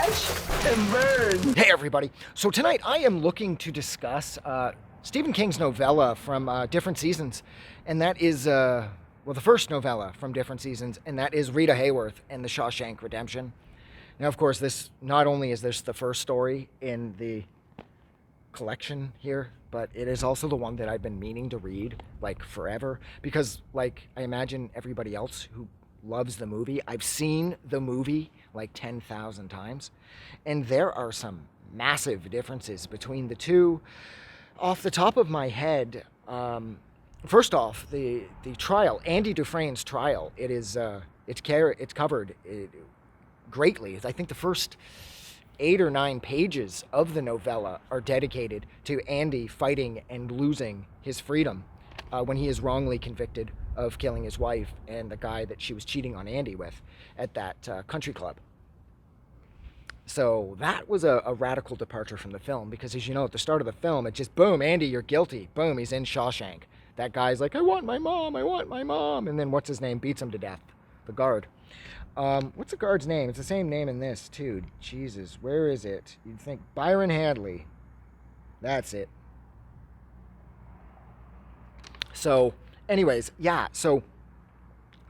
Watch and burn. Hey everybody. So tonight I am looking to discuss Stephen King's novella from different seasons, and that is the first novella from different seasons, and that is Rita Hayworth and the Shawshank Redemption. Now, of course, this not only is this the first story in the collection here, but it is also the one that I've been meaning to read like forever, because like I imagine everybody else who loves the movie, I've seen the movie like 10,000 times, and there are some massive differences between the two. Off the top of my head, first off, the trial, Andy Dufresne's trial, it's covered greatly. I think the first 8 or 9 pages of the novella are dedicated to Andy fighting and losing his freedom when he is wrongly convicted of killing his wife and the guy that she was cheating on Andy with at that country club. So that was a radical departure from the film, because as you know, at the start of the film, it just, boom, Andy, you're guilty. Boom, he's in Shawshank. That guy's like, I want my mom. And then what's his name? Beats him to death. The guard. What's the guard's name? It's the same name in this, too. Jesus, where is it? You'd think Byron Hadley. That's it. So, anyways, yeah. So,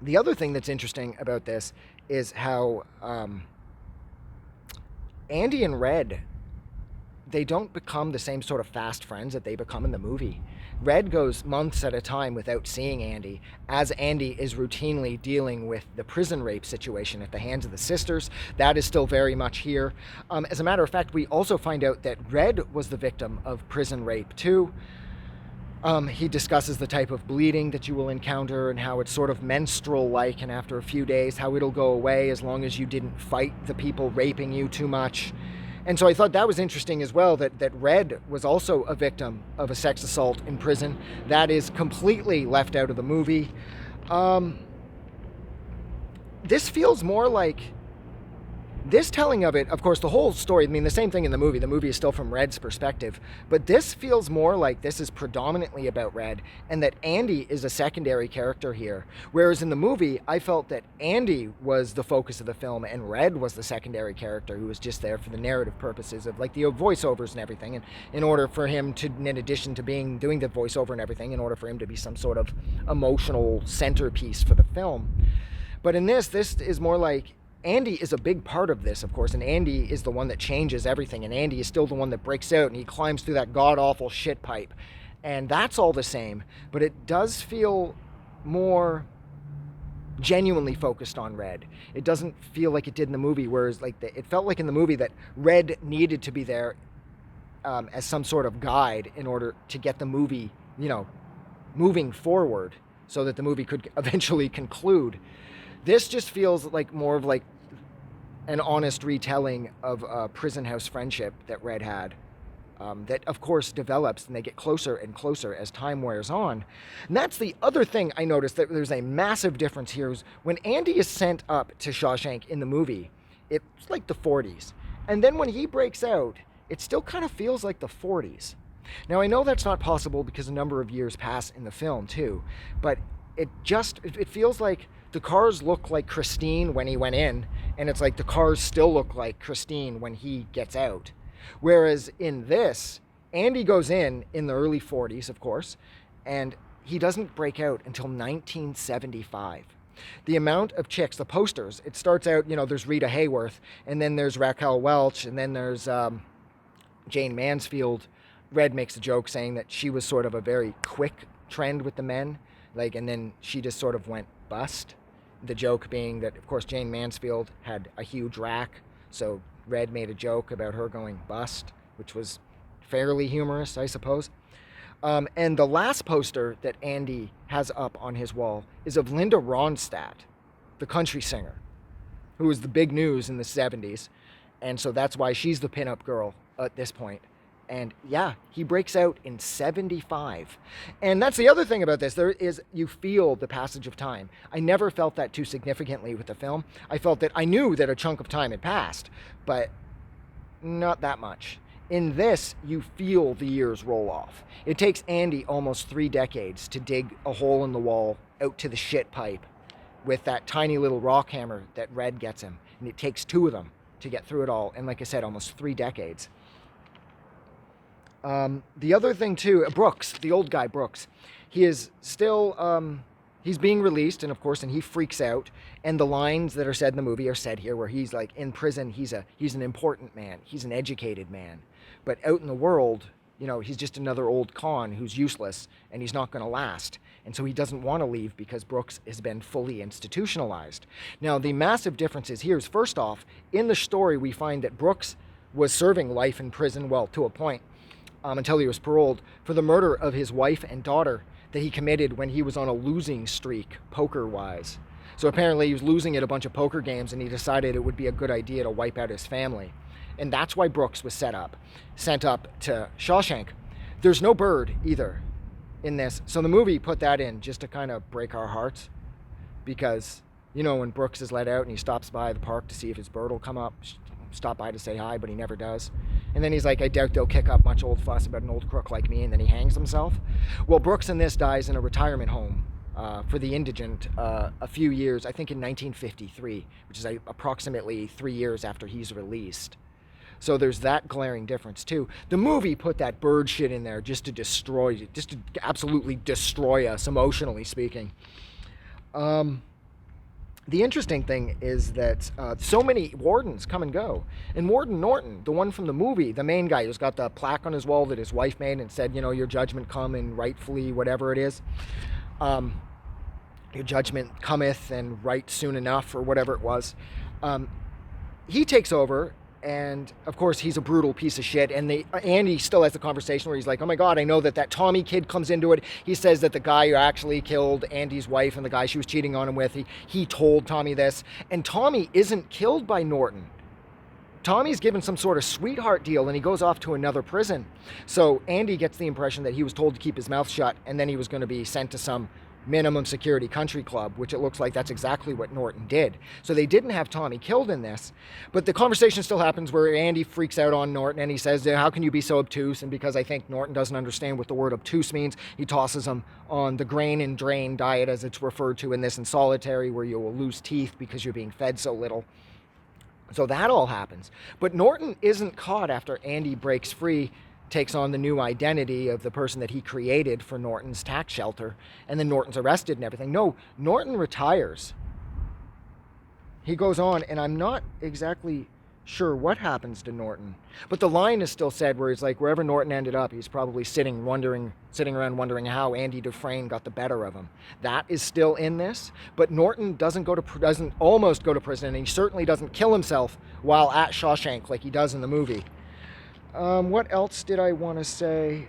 the other thing that's interesting about this is how Andy and Red, they don't become the same sort of fast friends that they become in the movie. Red goes months at a time without seeing Andy, as Andy is routinely dealing with the prison rape situation at the hands of the sisters. That is still very much here. As a matter of fact, we also find out that Red was the victim of prison rape too. He discusses the type of bleeding that you will encounter and how it's sort of menstrual-like, and after a few days, how it'll go away as long as you didn't fight the people raping you too much. And so I thought that was interesting as well, that Red was also a victim of a sex assault in prison. That is completely left out of the movie. This feels more like this telling of it. Of course, the whole story, I mean, the same thing in the movie. The movie is still from Red's perspective. But this feels more like this is predominantly about Red, and that Andy is a secondary character here. Whereas in the movie, I felt that Andy was the focus of the film, and Red was the secondary character who was just there for the narrative purposes of like the voiceovers and everything. And in order for him to, in addition to doing the voiceover and everything, in order for him to be some sort of emotional centerpiece for the film. But in this is more like Andy is a big part of this, of course, and Andy is the one that changes everything, and Andy is still the one that breaks out, and he climbs through that god-awful shit pipe. And that's all the same, but it does feel more genuinely focused on Red. It doesn't feel like it did in the movie, whereas like it felt like in the movie that Red needed to be there as some sort of guide in order to get the movie, moving forward so that the movie could eventually conclude. This just feels like more of like an honest retelling of a prison house friendship that Red had, that of course develops, and they get closer and closer as time wears on. And that's the other thing I noticed, that there's a massive difference here. Is when Andy is sent up to Shawshank in the movie, it's like the 40s. And then when he breaks out, it still kind of feels like the 40s. Now, I know that's not possible because a number of years pass in the film too, but it feels like the cars look like Christine when he went in, and it's like the cars still look like Christine when he gets out. Whereas in this, Andy goes in the early 40s, of course, and he doesn't break out until 1975. The amount of chicks, the posters, it starts out, there's Rita Hayworth, and then there's Raquel Welch, and then there's Jane Mansfield. Red makes a joke saying that she was sort of a very quick trend with the men, and then she just sort of went bust. The joke being that, of course, Jane Mansfield had a huge rack, so Red made a joke about her going bust, which was fairly humorous, I suppose. And the last poster that Andy has up on his wall is of Linda Ronstadt, the country singer, who was the big news in the 70s, and so that's why she's the pinup girl at this point. And yeah, he breaks out in 75. And that's the other thing about this. You feel the passage of time. I never felt that too significantly with the film. I felt that I knew that a chunk of time had passed, but not that much. In this, you feel the years roll off. It takes Andy almost 3 decades to dig a hole in the wall out to the shit pipe with that tiny little rock hammer that Red gets him. And it takes 2 of them to get through it all. And like I said, almost 3 decades. The other thing too, Brooks, the old guy Brooks, he is still, he's being released, and of course, and he freaks out. And the lines that are said in the movie are said here, where he's like, in prison, he's an important man, he's an educated man, but out in the world, he's just another old con who's useless, and he's not going to last. And so he doesn't want to leave because Brooks has been fully institutionalized. Now, the massive difference is here is, first off, in the story, we find that Brooks was serving life in prison, well, to a point, until he was paroled, for the murder of his wife and daughter that he committed when he was on a losing streak, poker-wise. So apparently he was losing at a bunch of poker games, and he decided it would be a good idea to wipe out his family. And that's why Brooks was sent up to Shawshank. There's no bird either in this. So the movie put that in just to kind of break our hearts, because, when Brooks is let out and he stops by the park to see if his bird will come up, stop by to say hi, but he never does. And then he's like, I doubt they'll kick up much old fuss about an old crook like me, and then he hangs himself. Well, Brooks in this dies in a retirement home for the indigent a few years, I think in 1953, which is approximately 3 years after he's released. So there's that glaring difference too. The movie put that bird shit in there just to absolutely destroy us, emotionally speaking. The interesting thing is that so many wardens come and go. And Warden Norton, the one from the movie, the main guy who's got the plaque on his wall that his wife made and said, your judgment come and rightfully whatever it is. Your judgment cometh and right soon enough, or whatever it was. He takes over. And of course, he's a brutal piece of shit. And Andy still has the conversation where he's like, oh my God, I know that Tommy kid comes into it. He says that the guy who actually killed Andy's wife and the guy she was cheating on him with, he told Tommy this. And Tommy isn't killed by Norton. Tommy's given some sort of sweetheart deal, and he goes off to another prison. So Andy gets the impression that he was told to keep his mouth shut, and then he was going to be sent to some minimum security country club, which it looks like that's exactly what Norton did. So they didn't have Tommy killed in this, but the conversation still happens where Andy freaks out on Norton, and he says, how can you be so obtuse? And because I think Norton doesn't understand what the word obtuse means, he tosses him on the grain and drain diet, as it's referred to in this, in solitary, where you will lose teeth because you're being fed so little. So that all happens. But Norton isn't caught after Andy breaks free, takes on the new identity of the person that he created for Norton's tax shelter, and then Norton's arrested and everything. No, Norton retires. He goes on, and I'm not exactly sure what happens to Norton, but the line is still said where he's like, wherever Norton ended up, he's probably sitting around wondering how Andy Dufresne got the better of him. That is still in this, but Norton doesn't almost go to prison, and he certainly doesn't kill himself while at Shawshank like he does in the movie. What else did I want to say?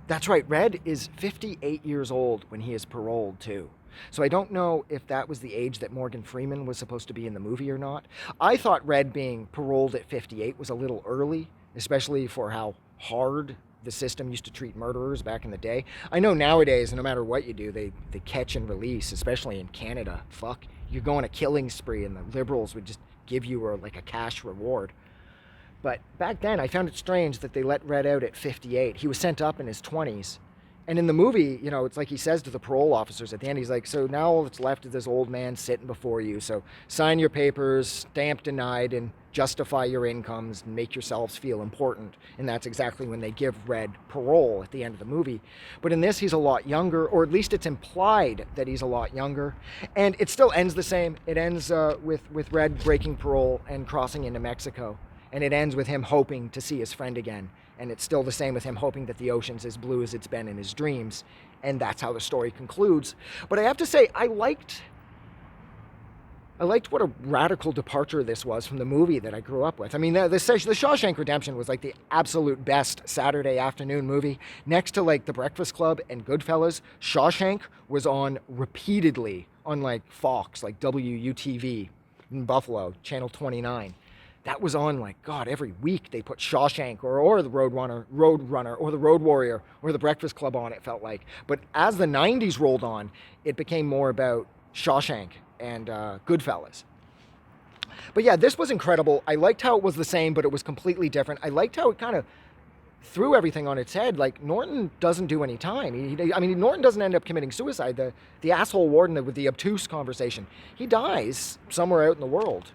That's right. Red is 58 years old when he is paroled too. So I don't know if that was the age that Morgan Freeman was supposed to be in the movie or not. I thought Red being paroled at 58 was a little early, especially for how hard the system used to treat murderers back in the day. I know nowadays, no matter what you do, they catch and release, especially in Canada. Fuck, you go on a killing spree and the Liberals would just give you a cash reward. But back then, I found it strange that they let Red out at 58. He was sent up in his 20s. And in the movie, it's like he says to the parole officers at the end, he's like, so now all that's left is this old man sitting before you. So sign your papers, stamp denied, and justify your incomes and make yourselves feel important. And that's exactly when they give Red parole at the end of the movie. But in this, he's a lot younger, or at least it's implied that he's a lot younger. And it still ends the same. It ends with Red breaking parole and crossing into Mexico. And it ends with him hoping to see his friend again. And it's still the same with him hoping that the ocean's as blue as it's been in his dreams. And that's how the story concludes. But I have to say, I liked what a radical departure this was from the movie that I grew up with. I mean, the Shawshank Redemption was like the absolute best Saturday afternoon movie. Next to The Breakfast Club and Goodfellas, Shawshank was on repeatedly on Fox, WUTV in Buffalo, Channel 29. That was on every week they put Shawshank or the Roadrunner or the Road Warrior or the Breakfast Club on, it felt like. But as the 90s rolled on, it became more about Shawshank and Goodfellas. But yeah, this was incredible. I liked how it was the same, but it was completely different. I liked how it kind of threw everything on its head. Like, Norton doesn't do any time. Norton doesn't end up committing suicide. The asshole warden with the obtuse conversation, he dies somewhere out in the world.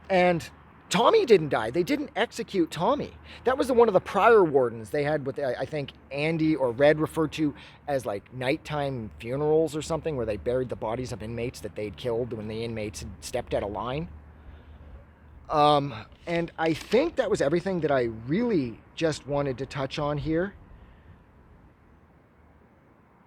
And Tommy didn't die. They didn't execute Tommy. That was one of the prior wardens they had with, I think, Andy or Red referred to as like nighttime funerals or something, where they buried the bodies of inmates that they'd killed when the inmates had stepped out of line. And I think that was everything that I really just wanted to touch on here.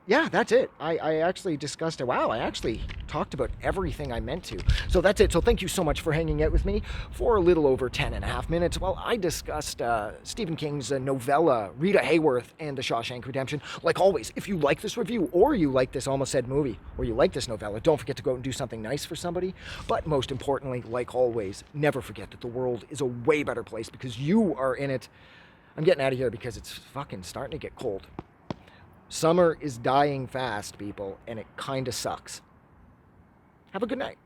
Yeah, that's it. I actually discussed it. Wow, I actually talked about everything I meant to. So that's it. So thank you so much for hanging out with me for a little over 10 and a half minutes while I discussed Stephen King's novella, Rita Hayworth and The Shawshank Redemption. Like always, if you like this review, or you like this Almost Said movie, or you like this novella, don't forget to go out and do something nice for somebody. But most importantly, like always, never forget that the world is a way better place because you are in it. I'm getting out of here because it's fucking starting to get cold. Summer is dying fast, people, and it kind of sucks. Have a good night.